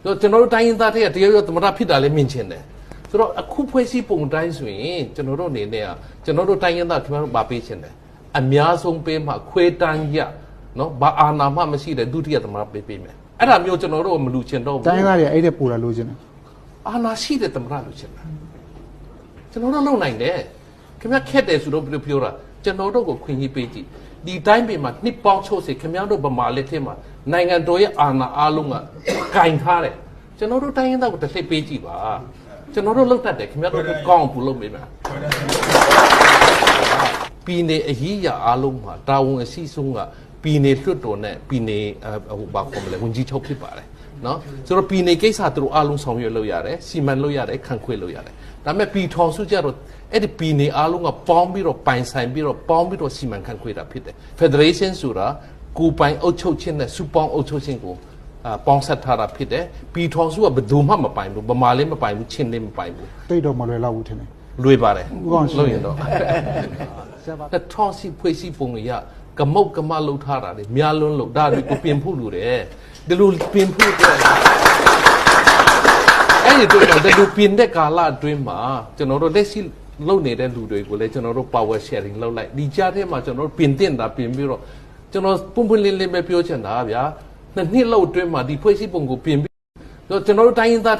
ကျွန်တော်တို့တိုင်းရင်းသားတွေကတရားရောသမရဖြစ်တာလည်းမြင်ချင်တယ်ဆိုတော့အခုဖွဲ့စည်းပုံတိုင်းဆိုရင်ကျွန်တော်တို့အနေနဲ့ကျွန်တော်တို့တိုင်းရင်းသားခင်ဗျားတို့ဗာပေးချင်တယ်အများဆုံးပေးမှခွဲတန်းရနော်ဘာအာဏာမှမရှိတဲ့ဒုတိယသမရပေးမယ်အဲ့ဒါမျိုးကျွန်တော်တို့မလူချင်တော့ဘူးတိုင်းသားတွေအဲ့တဲ့ပူလာလို့ချင်တယ်အာဏာရှိတဲ့သမရလူချင်တာကျွန်တော်တို့လုပ်နိုင်တယ်ခင်ဗျားခက်တယ်ဆိုတော့ပြောတာကျွန်တော်တို့ကိုခွင့်ကြီးပေးကြည့်ဒီတိုင်းပြည်မှာနှစ်ပေါင်း60ခင်ဗျားတို့ဗမာလက်ထက်မှာနိုင်ငံတော်ရဲ့အာဏာအားလုံးကကင်ထားတယ်ကျွန်တော်တို့တိုင်းရင်းသားကိုတစ်စိတ်ပေးကြည့်ပါကျွန်တော်တို့လုပ်တတ်တယ်ခင်ဗျားတို့ကောင်းဘူးလုပ်မေးမှာပြည်နယ်အရေးအရာအားလုံးမှာတာဝန်အရှိဆုံးကပြည်နယ်လွှတ်တော်နဲ့ပြည်နယ်ဘာခေါ်မလဲဝန်ကြီးချုပ်ဖြစ်ပါတယ်နော်ဆိုတော့ပြည်နယ်ကိစ္စသူတို့အားလုံးဆောင်ရွက်လို့ရတယ်စီမံလို့ရတယ်ခံခွေလို့ရတယ်ဒါပေမဲ့ပြည်ထောင်စုကြတော့အဲ့ဒီပြည်နယ်အားလုံးကပေါင်းပြီးတော့ပိုင်ဆိုင်ပြီးတော့ပေါင်းပြီးတော့စီမံခံခွေတာဖြစ်တယ် Federation ဆိုတာကိုပိုင်အုပ်ချုပ်ခြင်းနဲ့စုပေါင်းအုပ်ချုပ်ခြင်းကိုပေါင်းဆက်ထားတာဖြစ်တယ်ပြည်ထောင်စုကဘယ်သူမှမပိုင်ဘူးဗမာလည်းမပိုင်ဘူးချင်းလည်းမပိုင်ဘူးတိတ်တော့မလွယ်တော့ဘူးထင်တယ်လွယ်ပါတယ်လို့ရင်တော့ထောင်စီဖွဲ့စည်းပုံရကမုတ်ကမလှုပ်ထားတာလေများလွန်းလို့ဒါတွေကိုပြင်ဖို့လိုတယ်ဒီလိုပြင်ဖို့တဲ့အဲ့ဒီတော့ဒီလိုပြင်တဲ့ကာလအတွင်းမှာကျွန်တော်တို့လက်ရှိလုပ်နေတဲ့လူတွေကိုလည်းကျွန်တော်တို့ power sharing လုပ်လိုက်ဒီကြားထဲမှာကျွန်တော်တို့ပြင်တင်တာပြင်ပြီးတော့ကျွန်တော်ပွန့်ပွန့်လင်းလင်းပဲပြောချင်တာဗျာနှစ်လောက်အတွင်းမှာဒီဖွဲ့စည်းပုံကိုပြင်ပြီးတော့ကျွန်တော်တို့တိုင်းရင်းသား